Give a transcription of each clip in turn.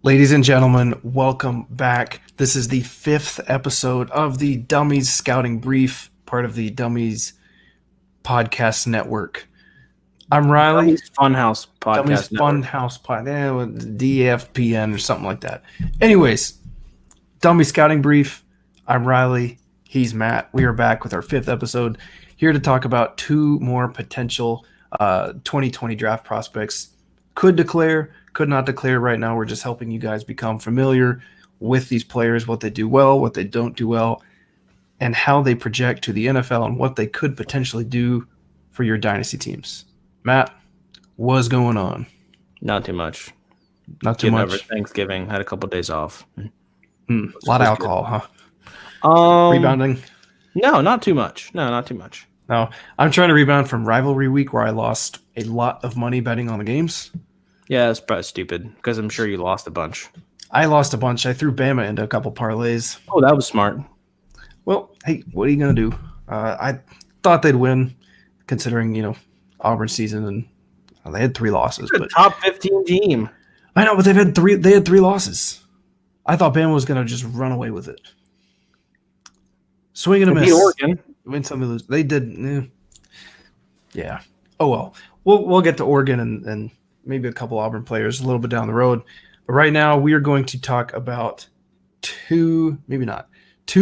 Ladies and gentlemen, welcome back. This is the fifth episode of the Dummies Scouting Brief, part of the Dummies Podcast Network. I'm Riley. Dummies Funhouse Dummies Podcast Fun Network. House Pod, DFPN or something like that. Anyways, Dummies Scouting Brief. I'm Riley. He's Matt. We are back with our fifth episode, here to talk about two more potential 2020 draft prospects. Could declare, could not declare right now. We're just helping you guys become familiar with these players, what they do well, what they don't do well, and how they project to the NFL and what they could potentially do for your dynasty teams. Matt, what's going on? Not too much. Not too Getting over much. Thanksgiving. Had a couple of days off. A lot of alcohol, huh? Um, Rebounding? No, not too much. No, not too much. No, I'm trying to rebound from rivalry week where I lost a lot of money betting on the games. Yeah, that's probably stupid because I'm sure you lost a bunch. I lost a bunch. I threw Bama into a couple parlays. Oh, that was smart. Well, hey, what are you going to do? I thought they'd win, considering, Auburn season, and they had three losses. But top 15 team. I know, but they had three losses. I thought Bama was going to just run away with it. Swing and a miss. Beat Oregon. Win some, lose. They did. Yeah. Oh, well. We'll get to Oregon and maybe a couple Auburn players a little bit down the road. But right now, we are going to talk about two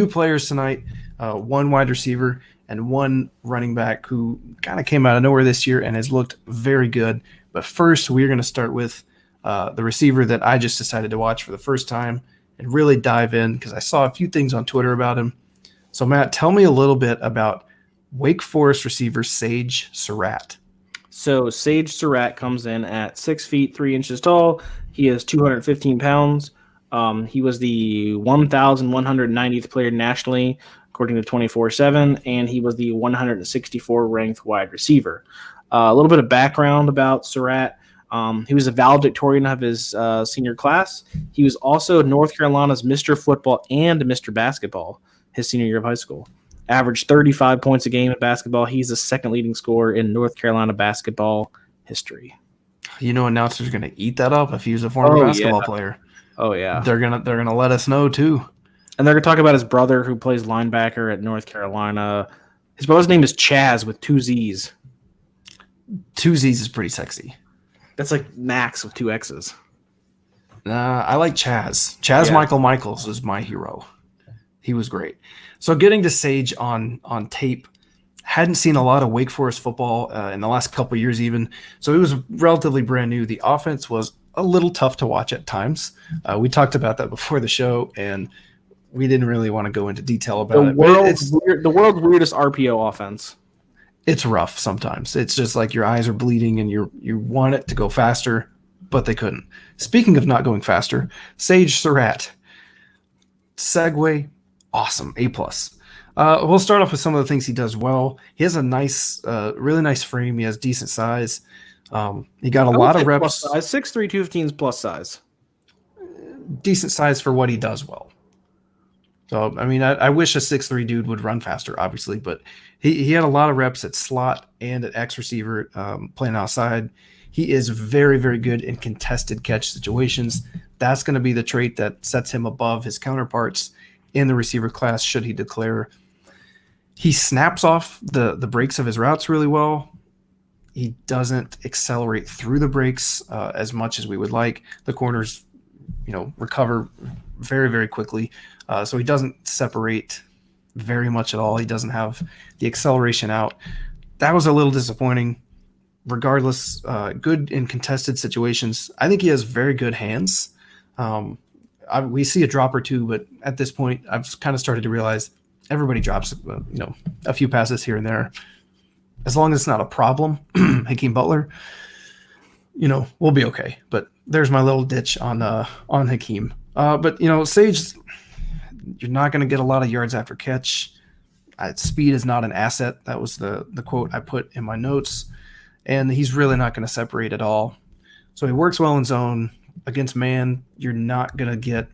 players tonight, one wide receiver and one running back who kind of came out of nowhere this year and has looked very good. But first, we're going to start with the receiver that I just decided to watch for the first time and really dive in because I saw a few things on Twitter about him. So, Matt, tell me a little bit about Wake Forest receiver Sage Surratt. So Sage Surratt comes in at 6 feet 3 inches tall. He is 215 pounds. He was the 1,190th player nationally, according to 24/7, and he was the 164 ranked wide receiver. A little bit of background about Surratt. He was a valedictorian of his senior class. He was also North Carolina's Mr. Football and Mr. Basketball his senior year of high school. Averaged 35 points a game in basketball. He's the second leading scorer in North Carolina basketball history. Announcers are going to eat that up if he was a former basketball player. Oh, yeah. They're gonna let us know, too. And they're going to talk about his brother who plays linebacker at North Carolina. His brother's name is Chaz with two Z's. Two Z's is pretty sexy. That's like Max with two X's. I like Chaz. Chaz Michaels is my hero. He was great. So getting to Sage on tape, hadn't seen a lot of Wake Forest football in the last couple of years even. So it was relatively brand new. The offense was a little tough to watch at times. We talked about that before the show, and we didn't really want to go into detail about it. The world's weirdest RPO offense. It's rough sometimes. It's just like your eyes are bleeding and you want it to go faster, but they couldn't. Speaking of not going faster, Sage Surratt. Segue. Awesome. A+. We'll start off with some of the things he does well. He has a nice, really nice frame. He has decent size. He got a lot of reps. 6'3", 215 is plus size. Decent size for what he does well. So, I mean, I wish a 6'3" dude would run faster, obviously, but he had a lot of reps at slot and at X receiver playing outside. He is very, very good in contested catch situations. That's going to be the trait that sets him above his counterparts in the receiver class should he declare. He snaps off the breaks of his routes really well. He doesn't accelerate through the breaks as much as we would like. The corners, recover very, very quickly. So he doesn't separate very much at all. He doesn't have the acceleration out. That was a little disappointing. Regardless, good in contested situations. I think he has very good hands. We see a drop or two, but at this point, I've kind of started to realize everybody drops, a few passes here and there. As long as it's not a problem, Hakeem Butler, we'll be okay. But there's my little ditch on Hakeem. But Sage, you're not going to get a lot of yards after catch. Speed is not an asset. That was the quote I put in my notes. And he's really not going to separate at all. So he works well in zone. Against man, you're not going to get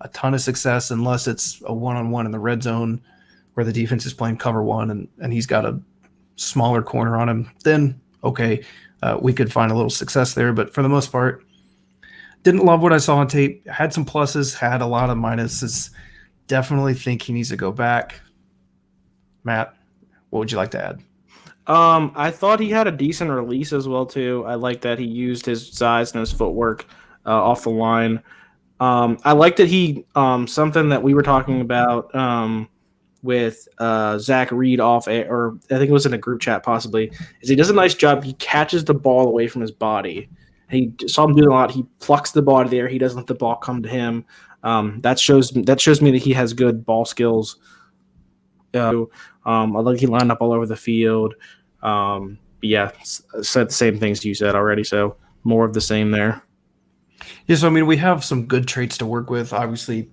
a ton of success unless it's a one-on-one in the red zone where the defense is playing cover one and he's got a smaller corner on him. Then, okay, we could find a little success there. But for the most part, Didn't love what I saw on tape. Had some pluses, had a lot of minuses. Definitely think he needs to go back. Matt, what would you like to add? I thought he had a decent release as well too. I like that he used his size and his footwork off the line. I like that he something that we were talking about with Zach Reed or I think it was in a group chat possibly, is he does a nice job. He catches the ball away from his body. He saw him do it a lot. He plucks the ball to the air. He doesn't let the ball come to him. That shows me that he has good ball skills. I like he lined up all over the field. Yeah, said the same things you said already. So more of the same there. Yeah, so I mean, we have some good traits to work with. Obviously,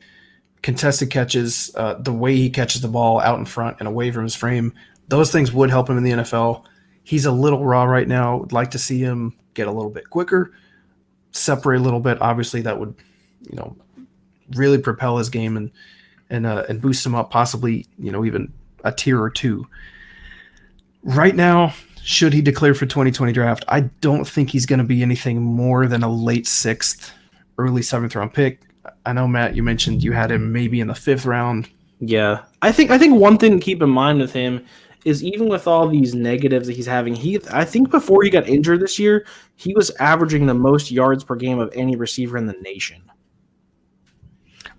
contested catches, the way he catches the ball out in front and away from his frame, those things would help him in the NFL. He's a little raw right now. Would like to see him get a little bit quicker, separate a little bit. Obviously, that would, really propel his game and boost him up, possibly, even a tier or two. Right now, should he declare for 2020 draft, I don't think he's going to be anything more than a late 6th, early 7th round pick. I know, Matt, you mentioned you had him maybe in the 5th round. Yeah, I think one thing to keep in mind with him is even with all these negatives that he's having, I think before he got injured this year, he was averaging the most yards per game of any receiver in the nation.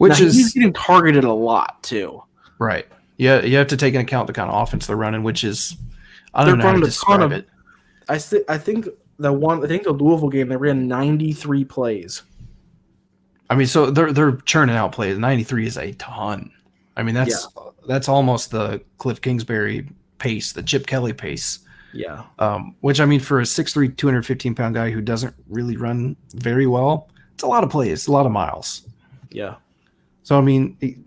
He's getting targeted a lot too. Right. Yeah, you have to take into account the kind of offense they're running, which is I don't know how to describe it. I think the Louisville game they ran 93 plays. I mean, so they're churning out plays. 93 is a ton. I mean, that's almost the Cliff Kingsbury pace, the Chip Kelly pace. Yeah. Which, I mean, for a 6'3", 215-pound guy who doesn't really run very well, it's a lot of plays, a lot of miles. Yeah. So, I mean, he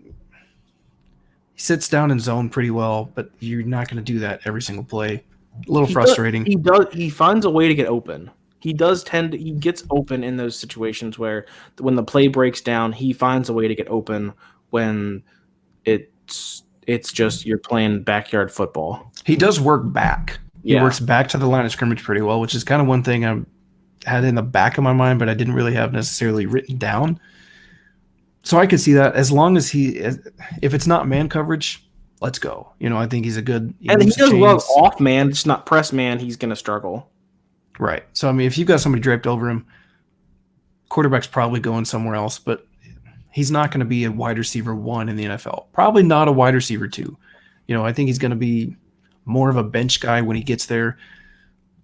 sits down in zone pretty well, but you're not going to do that every single play. A little frustrating. He finds a way to get open. He gets open in those situations where when the play breaks down, he finds a way to get open when it's just you're playing backyard football. He does work back. Yeah. He works back to the line of scrimmage pretty well, which is kind of one thing I had in the back of my mind, but I didn't really have necessarily written down. So I could see that as long as if it's not man coverage, let's go. I think he's a good. And he does well off man, it's not press man. He's going to struggle. Right. So, I mean, if you've got somebody draped over him, quarterback's probably going somewhere else, but he's not going to be a wide receiver 1 in the NFL. Probably not a wide receiver 2. I think he's going to be more of a bench guy when he gets there,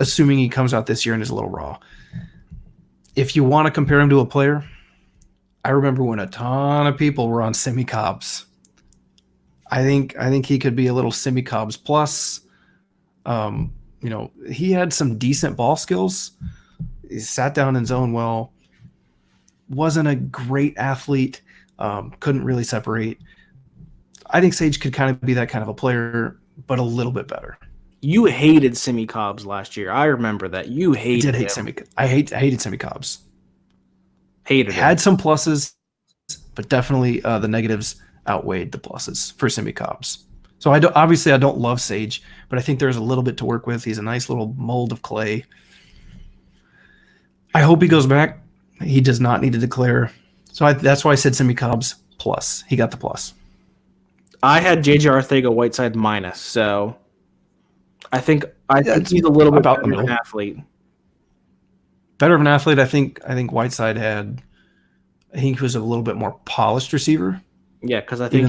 assuming he comes out this year and is a little raw. If you want to compare him to a player, I remember when a ton of people were on Simi Cobbs. I think he could be a little Simi Cobbs plus. He had some decent ball skills. He sat down in zone well. Wasn't a great athlete. Couldn't really separate. I think Sage could kind of be that kind of a player, but a little bit better. You hated Simi Cobbs last year. I remember that. You hated him. I hated Simi Cobbs. Hated him. Had some pluses, but definitely the negatives outweighed the pluses for Simi Cobbs. So I don't love Sage, but I think there's a little bit to work with. He's a nice little mold of clay. I hope he goes back. He does not need to declare. So that's why I said Simi Cobbs plus. He got the plus. I had JJ Arcega-Whiteside minus, so I think he's a little bit better of an athlete. Better of an athlete. I think Whiteside he was a little bit more polished receiver. Yeah, because I think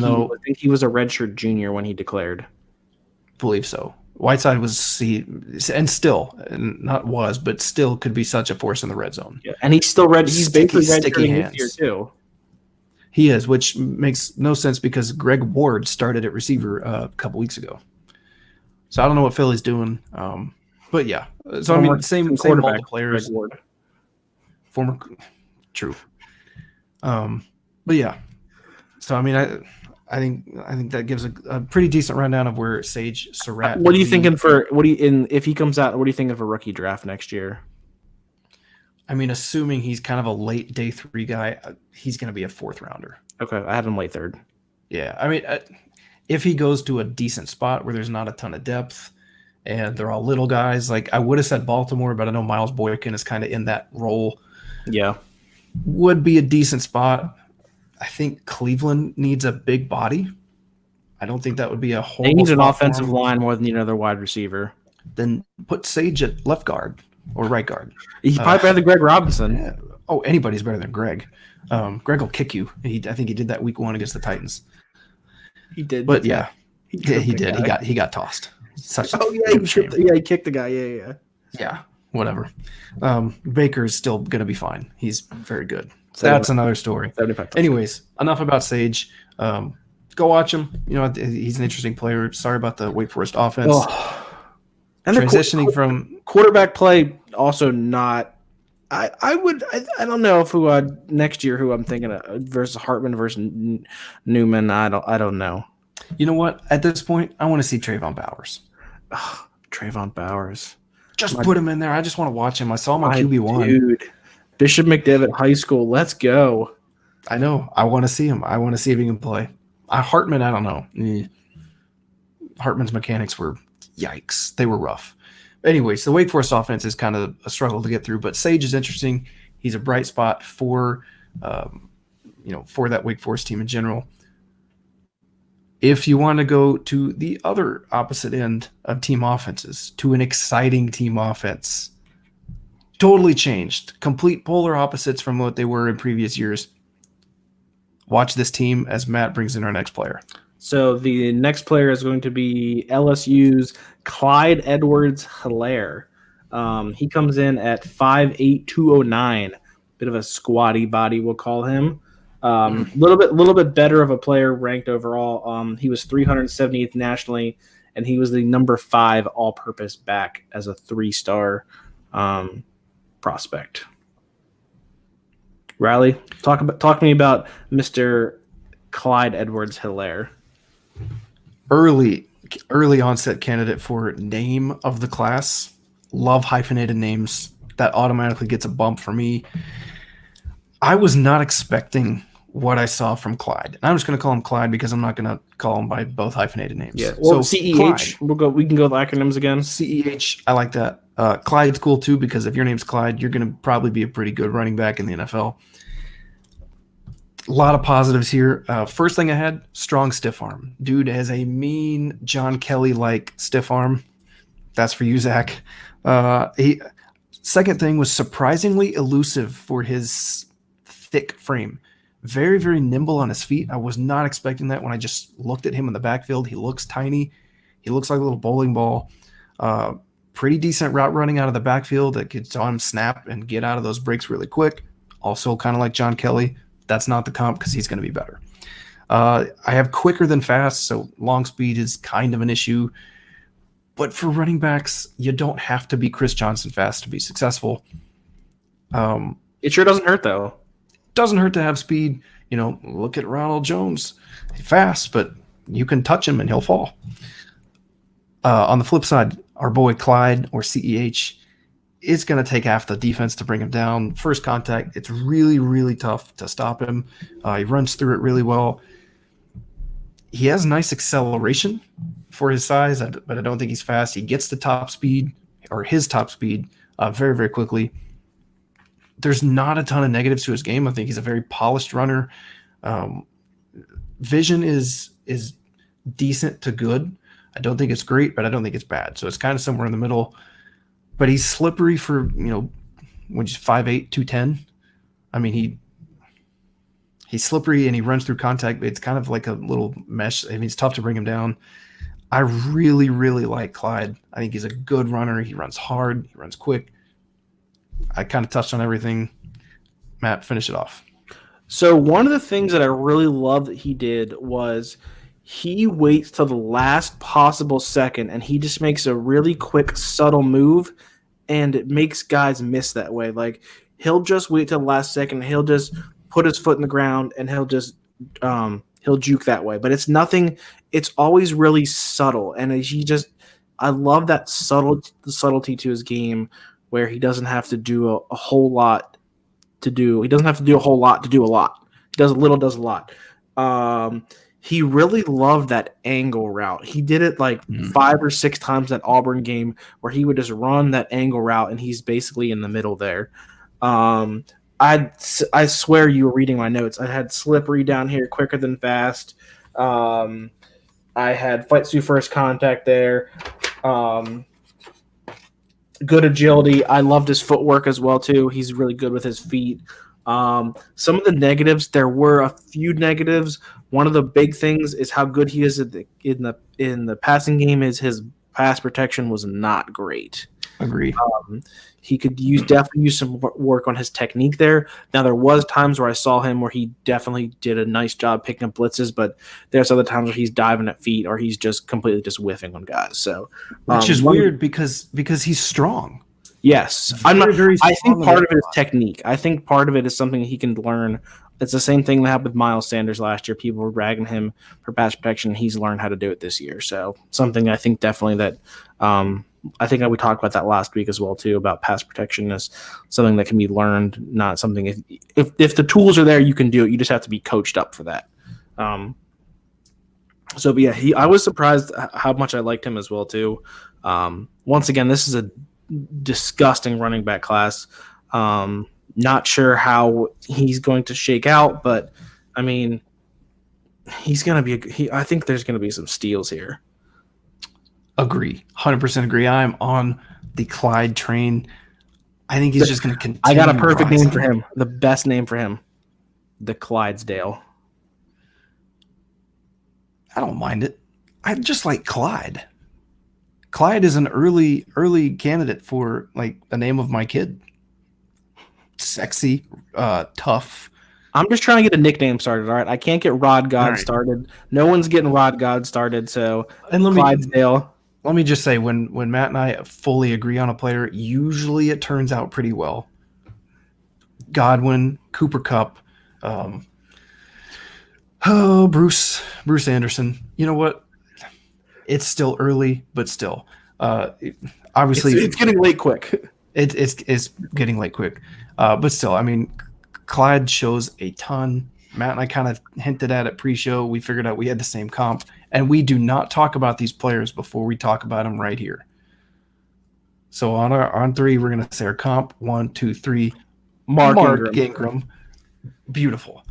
he was a redshirt junior when he declared. Believe so. Whiteside was still could be such a force in the red zone. Yeah, and he's still red. He's basically redshirting this year too. He is, which makes no sense because Greg Ward started at receiver a couple weeks ago. So I don't know what Philly's doing, but yeah. So I mean, same quarterback players. Greg Ward. Former, true. But yeah. So I mean, I think that gives a pretty decent rundown of where Sage Surratt. What are you thinking if he comes out? What do you think of a rookie draft next year? I mean, assuming he's kind of a late day 3 guy, he's going to be a 4th rounder. Okay, I have him late 3rd. Yeah, I mean, if he goes to a decent spot where there's not a ton of depth and they're all little guys, like I would have said Baltimore, but I know Miles Boykin is kind of in that role. Yeah. would be a decent spot. I think Cleveland needs a big body. I don't think that would be a They horrible need an spot for offensive him. line more than you need another wide receiver. Then put Sage at left guard or right guard. He's probably better than Greg Robinson. Yeah. Oh, anybody's better than Greg. Greg will kick you. I think he did that week 1 against the Titans. He did, but yeah, he did. He got tossed. He kicked the guy. Yeah, whatever. Baker's still gonna be fine. He's very good. That's another story. Anyways, enough about Sage. Go watch him. He's an interesting player. Sorry about the Wake Forest offense. And transitioning from quarterback play, also not. I don't know if next year who I'm thinking of versus Hartman versus Newman. I don't know. You know what? At this point, I want to see Trayvon Bowers. Trayvon Bowers. Just put him in there. I just want to watch him. I saw him on QB1. Dude, Bishop McDevitt High School. Let's go. I know. I want to see him. I want to see if he can play. Hartman, I don't know. Hartman's mechanics were yikes. They were rough. Anyways, the Wake Forest offense is kind of a struggle to get through, but Sage is interesting. He's a bright spot for that Wake Forest team in general. If you want to go to the other opposite end of team offenses, to an exciting team offense, totally changed, complete polar opposites from what they were in previous years. Watch this team as Matt brings in our next player. So the next player is going to be LSU's Clyde Edwards-Hilaire. He comes in at 5'8", 209. Bit of a squatty body, we'll call him. Little bit better of a player ranked overall. He was 378th nationally, and he was the number 5 all-purpose back as a 3-star prospect. Riley, talk to me about Mr. Clyde Edwards-Hilaire. Early onset candidate for name of the class. Love hyphenated names. That automatically gets a bump for me. I was not expecting what I saw from Clyde. And I'm just going to call him Clyde because I'm not going to call him by both hyphenated names. Yeah. Well, so CEH. Clyde. We can go with acronyms again. CEH. I like that. Clyde's cool too because if your name's Clyde, you're going to probably be a pretty good running back in the NFL. A lot of positives here. First thing I had, strong stiff arm. Dude has a mean John Kelly-like stiff arm. That's for you, Zach. Second thing was surprisingly elusive for his thick frame. Very, very nimble on his feet. I was not expecting that when I just looked at him in the backfield. He looks tiny. He looks like a little bowling ball. Pretty decent route running out of the backfield that could saw him snap and get out of those breaks really quick. Also kind of like John Kelly. That's not the comp because he's going to be better. I have quicker than fast, so long speed is kind of an issue. But for running backs, you don't have to be Chris Johnson fast to be successful. It sure doesn't hurt, though. Doesn't hurt to have speed. Look at Ronald Jones. He's fast, but you can touch him and he'll fall. On the flip side, our boy Clyde, or CEH, it's going to take half the defense to bring him down. First contact, it's really, really tough to stop him. He runs through it really well. He has nice acceleration for his size, but I don't think he's fast. He gets the top speed, or his top speed, very, very quickly. There's not a ton of negatives to his game. I think he's a very polished runner. Vision is decent to good. I don't think it's great, but I don't think it's bad. So it's kind of somewhere in the middle. But he's slippery for, when he's 5'8", 210. I mean, he's slippery and he runs through contact. But it's kind of like a little mesh. I mean, it's tough to bring him down. I really, really like Clyde. I think he's a good runner. He runs hard. He runs quick. I kind of touched on everything. Matt, finish it off. So one of the things that I really love that he did was he waits till the last possible second and he just makes a really quick, subtle move, and it makes guys miss that way. Like, he'll just wait till the last second. He'll just put his foot in the ground and he'll just he'll juke that way. But it's nothing. It's always really subtle, and I love that subtlety to his game, where he doesn't have to do a whole lot to do. He doesn't have to do a whole lot to do a lot. He does a little, does a lot. He really loved that angle route. He did it like 5 or 6 times that Auburn game, where he would just run that angle route, and he's basically in the middle there. I swear you were reading my notes. I had slippery down here, quicker than fast. I had fight through first contact there. Good agility. I loved his footwork as well too. He's really good with his feet. Some of the negatives, there were a few negatives. One of the big things is how good he is in the passing game. Is his pass protection was not great. Agree. He could definitely use some work on his technique there. Now there was times where I saw him where he definitely did a nice job picking up blitzes, but there's other times where he's diving at feet or he's just completely just whiffing on guys. So, which is weird because he's strong. Yes, I think part of it is technique. I think part of it is something he can learn. It's the same thing that happened with Miles Sanders last year. People were ragging him for pass protection. He's learned how to do it this year. So something I think definitely that I think we talked about that last week as well too, about pass protection is something that can be learned, not something if the tools are there, you can do it. You just have to be coached up for that. But yeah, I was surprised how much I liked him as well too. Once again, this is a disgusting running back class. Not sure how he's going to shake out, but I mean, he's going to be. I think there's going to be some steals here. Agree, 100% agree. I'm on the Clyde train. I think he's just going to continue. I got a perfect name for him. The best name for him, the Clydesdale. I don't mind it. I just like Clyde. Clyde is an early candidate for like the name of my kid. Sexy, tough. I'm just trying to get a nickname started. All right, I can't get Rod God started. No one's getting Rod God started. So Clydesdale. Let me just say, when Matt and I fully agree on a player, usually it turns out pretty well. Godwin, Cooper Kupp, Bruce Anderson. You know what? It's still early, but still, obviously it's getting late quick. It's getting late quick, but still, I mean, Clyde shows a ton. Matt and I kind of hinted at it pre-show. We figured out we had the same comp, and we do not talk about these players before we talk about them right here. So on three, we're gonna say our comp. 1, 2, 3. Mark Ingram. Beautiful.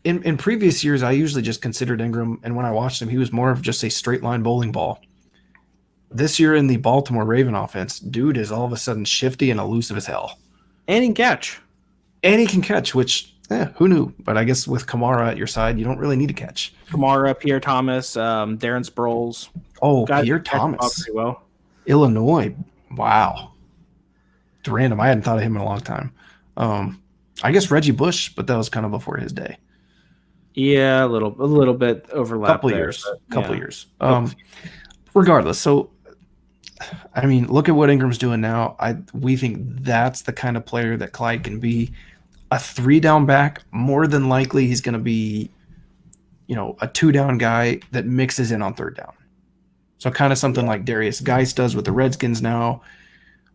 In previous years, I usually just considered Ingram, and when I watched him, he was more of just a straight line bowling ball. This year in the Baltimore Raven offense, dude is all of a sudden shifty and elusive as hell. And he can catch. And he can catch, which, who knew? But I guess with Kamara at your side, you don't really need to catch. Kamara, Pierre Thomas, Darren Sproles. Oh, Pierre Thomas. Well. Illinois. Wow. It's random. I hadn't thought of him in a long time. I guess Reggie Bush, but that was kind of before his day. Yeah, a little bit overlap. Couple years. Regardless, so I mean, look at what Ingram's doing now. We think that's the kind of player that Clyde can be. A 3-down back, more than likely he's going to be, a 2-down guy that mixes in on 3rd down. So kind of something like Darius Geis does with the Redskins now,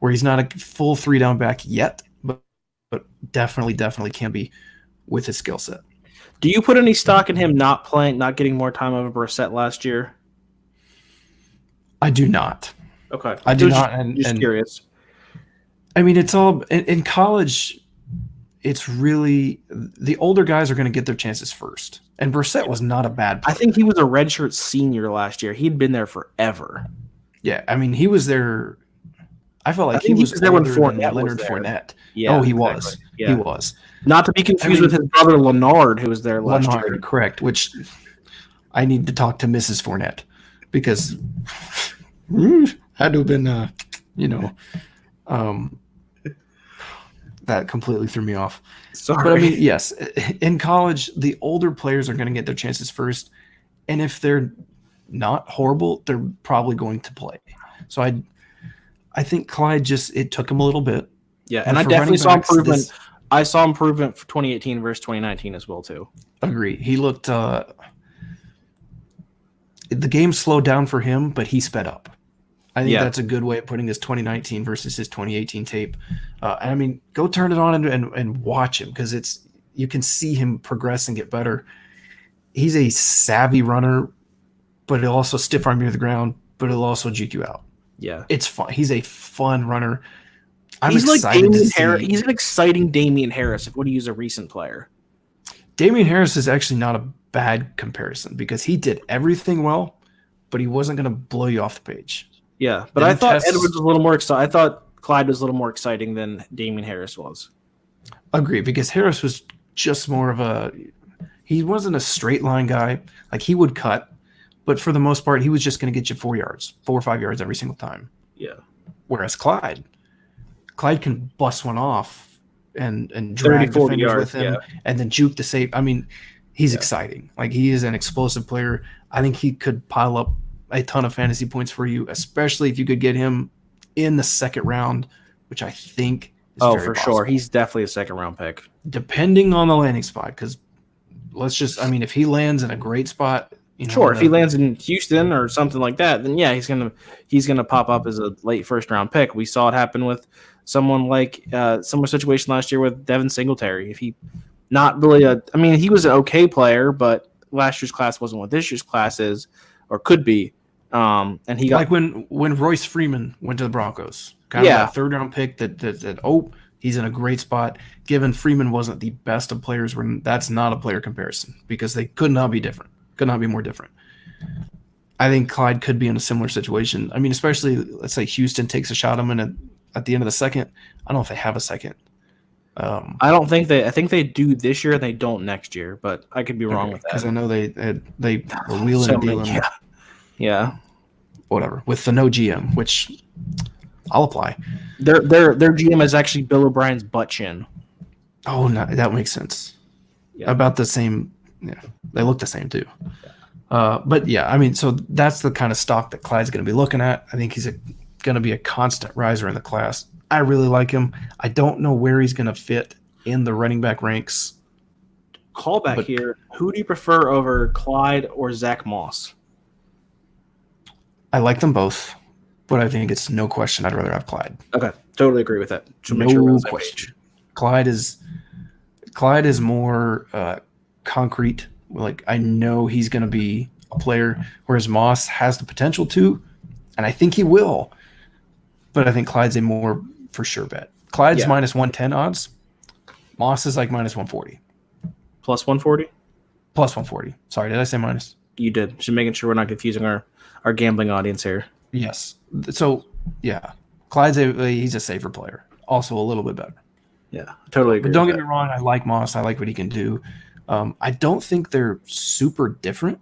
where he's not a full 3-down back yet, but definitely can be with his skill set. Do you put any stock in him not getting more time over Brissett last year? I do not. Okay. I do not. Just curious. I mean, it's all in college. It's really the older guys are going to get their chances first. And Brissett was not a bad player. I think he was a redshirt senior last year. He'd been there forever. Yeah, I mean, he was there. I felt like he was there when Leonard Fournette. Yeah, he was. Yeah. He was. Not to be confused with his brother Leonard, who was there last year. Correct, which I need to talk to Mrs. Fournette because had to have been, that completely threw me off. Sorry. But I mean, yes, in college, the older players are going to get their chances first. And if they're not horrible, they're probably going to play. So I think Clyde it took him a little bit. Yeah, and I definitely saw improvement. I saw improvement for 2018 versus 2019 as well, too. Agree. He looked the game slowed down for him, but he sped up. I think that's a good way of putting his 2019 versus his 2018 tape. And I mean, go turn it on and watch him because you can see him progress and get better. He's a savvy runner, but he'll also stiff arm you to the ground, but he'll also juke you out. Yeah. It's fun. He's a fun runner. I'm He's like excited to Damian see. Harris. He's an exciting Damian Harris if we use a recent player. Damian Harris is actually not a bad comparison because he did everything well, but he wasn't going to blow you off the page. Yeah, but I thought Edwards was a little more exciting. I thought Clyde was a little more exciting than Damian Harris was. Agree, because Harris was just more of a – he wasn't a straight line guy. Like, he would cut, but for the most part, he was just going to get you 4 or 5 yards every single time. Yeah. Whereas Clyde can bust one off and drag 30, 40 defenders yards, with him yeah. and then juke the safe. I mean, he's exciting. Like, he is an explosive player. I think he could pile up a ton of fantasy points for you, especially if you could get him in the second round, which I think is very for possible. sure. He's definitely a second round pick. Depending on the landing spot, because if he lands in a great spot, sure, if he lands in Houston or something like that, then yeah, he's gonna pop up as a late first round pick. We saw it happen with someone like similar situation last year with Devin Singletary. If he not really he was an okay player, but last year's class wasn't what this year's class is or could be. And he got like when Royce Freeman went to the Broncos, kind of that third round pick that he's in a great spot. Given Freeman wasn't the best of players, that's not a player comparison because they could not be different. Could not be more different. I think Clyde could be in a similar situation. I mean, especially let's say Houston takes a shot at him at the end of the second. I don't know if they have a second. I don't think I think they do this year and they don't next year, but I could be wrong with that. Because I know they were wheeling and dealing. Yeah. Whatever. With the no GM, which I'll apply. Their GM is actually Bill O'Brien's butt chin. Oh, no, that makes sense. Yeah. About the same. Yeah, they look the same too. But yeah, I mean, so that's the kind of stock that Clyde's going to be looking at. I think he's going to be a constant riser in the class. I really like him. I don't know where he's going to fit in the running back ranks. Callback here. Who do you prefer over Clyde or Zach Moss? I like them both, but I think it's no question I'd rather have Clyde. Okay, totally agree with that. No question. Clyde is more concrete. Like, I know he's going to be a player, whereas Moss has the potential to, and I think he will. But I think Clyde's a more for sure bet. Clyde's minus 110 odds. Moss is like minus 140. Plus 140? Plus 140. Sorry, did I say minus? You did. Just making sure we're not confusing our gambling audience here. Yes. So, yeah. Clyde's he's a safer player. Also a little bit better. Yeah, totally agree. But don't get me wrong, I like Moss. I like what he can do. I don't think they're super different,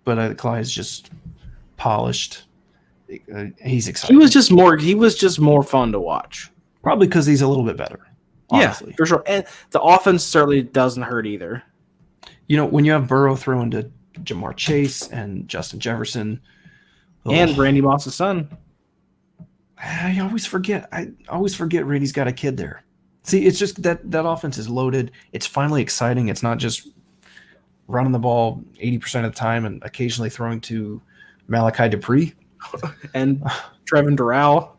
but Clyde's just polished. He's exciting. He was just more fun to watch. Probably because he's a little bit better. Honestly. Yeah, for sure. And the offense certainly doesn't hurt either. When you have Burrow throwing to Jamar Chase and Justin Jefferson and Randy Moss's son. I always forget Randy's got a kid there. See, it's just that offense is loaded. It's finally exciting. It's not just running the ball 80% of the time and occasionally throwing to Malachi Dupree. And Trevin Durrell.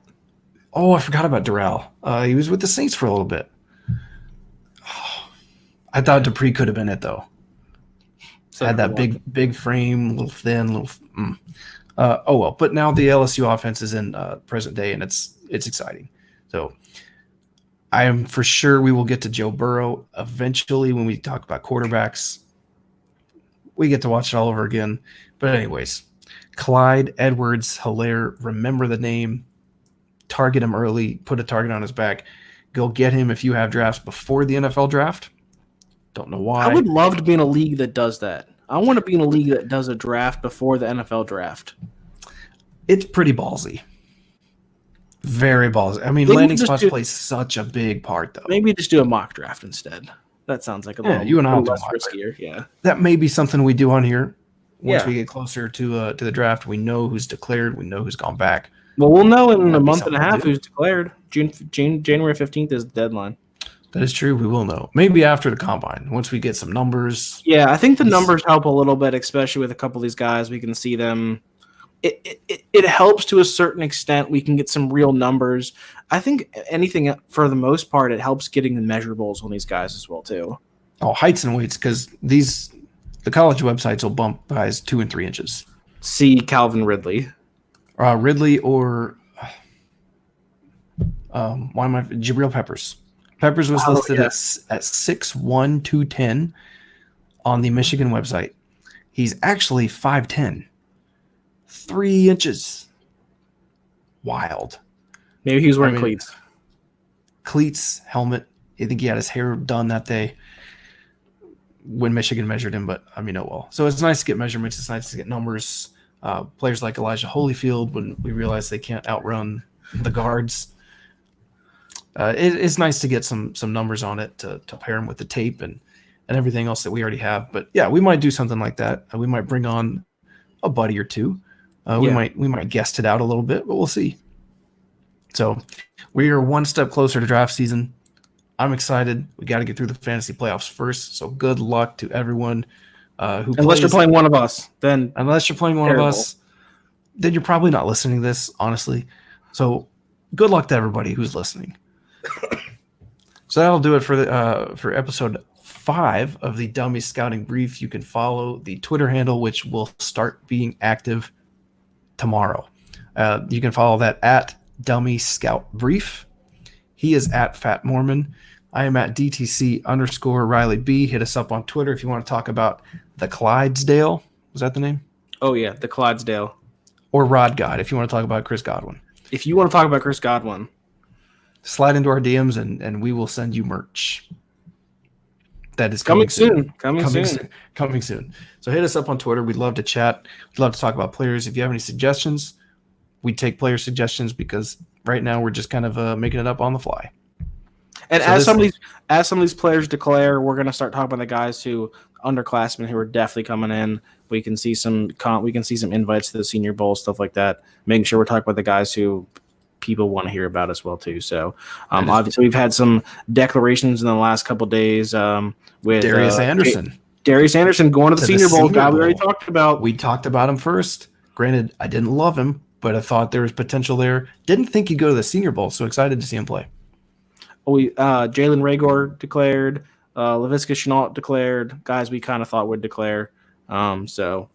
Oh, I forgot about Durrell. He was with the Saints for a little bit. I thought Dupree could have been it, though. Had that big frame, little thin, oh well. But now the LSU offense is in present day, and it's exciting. So I am for sure we will get to Joe Burrow eventually when we talk about quarterbacks. We get to watch it all over again. But anyways, Clyde Edwards-Helaire, remember the name. Target him early. Put a target on his back. Go get him if you have drafts before the NFL draft. Don't know why. I would love to be in a league that does that. I want to be in a league that does a draft before the NFL draft. It's pretty ballsy. Very ballsy. I mean, landing spots play such a big part, though. Maybe just do a mock draft instead. That sounds like a little less riskier. Yeah, that may be something we do on here. Once we get closer to the draft, we know who's declared. We know who's gone back. Well, we'll know in a month and a half who's declared. January 15th is the deadline. That is true. We will know. Maybe after the combine, once we get some numbers. Yeah, I think the numbers help a little bit, especially with a couple of these guys. We can see them. It helps to a certain extent. We can get some real numbers. I think anything for the most part, it helps getting the measurables on these guys as well too. Oh, heights and weights, because the college websites will bump guys 2 and 3 inches. See Calvin Ridley. Ridley or Why am I Jabril Peppers? Peppers was listed at 6'1", 210 on the Michigan website. He's actually 5'10", 3 inches. Wild. Maybe he was wearing cleats. Cleats, helmet. I think he had his hair done that day when Michigan measured him, but oh well. So it's nice to get measurements. It's nice to get numbers. Players like Elijah Holyfield, when we realize they can't outrun the guards. It's nice to get some numbers on it to pair them with the tape and everything else that we already have. But yeah, we might do something like that. We might bring on a buddy or two. We might guest it out a little bit, but we'll see. So we are one step closer to draft season. I'm excited. We got to get through the fantasy playoffs first. So good luck to everyone unless you're playing one of us, then unless you're playing one of us, then you're probably not listening to this, honestly. So good luck to everybody who's listening. So that'll do it for episode 5 of the Dummies Scouting Brief. You can follow the Twitter handle, which will start being active tomorrow. You can follow that at Dummy Scout Brief. He is at Fat Mormon. I am at DTC_Riley B. Hit us up on Twitter if you want to talk about the Clydesdale. Was that the name? Oh, yeah, the Clydesdale. Or Rod God if you want to talk about Chris Godwin. If you want to talk about Chris Godwin, slide into our DMs and we will send you merch. That is coming soon. Coming soon. So hit us up on Twitter. We'd love to chat. We'd love to talk about players. If you have any suggestions, we take player suggestions because right now we're just kind of making it up on the fly. And so as some of these players declare, we're going to start talking about the guys who underclassmen who are definitely coming in. We can see some invites to the Senior Bowl, stuff like that. Making sure we're talking about the guys who people want to hear about as well too. So obviously we've had some declarations in the last couple of days with Darius Anderson. Darius Anderson going to the Senior Bowl. Guy we already talked about. We talked about him first. Granted, I didn't love him, but I thought there was potential there. Didn't think he'd go to the Senior Bowl, so excited to see him play. Jalen Rager declared. Laviska Shenault declared. Guys we kind of thought would declare. So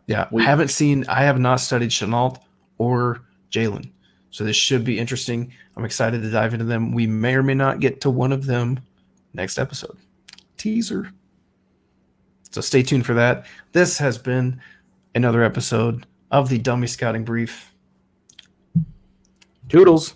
yeah, I have not studied Shenault or Jalen. So this should be interesting. I'm excited to dive into them. We may or may not get to one of them next episode. Teaser. So stay tuned for that. This has been another episode of the Dummy Scouting Brief. Toodles.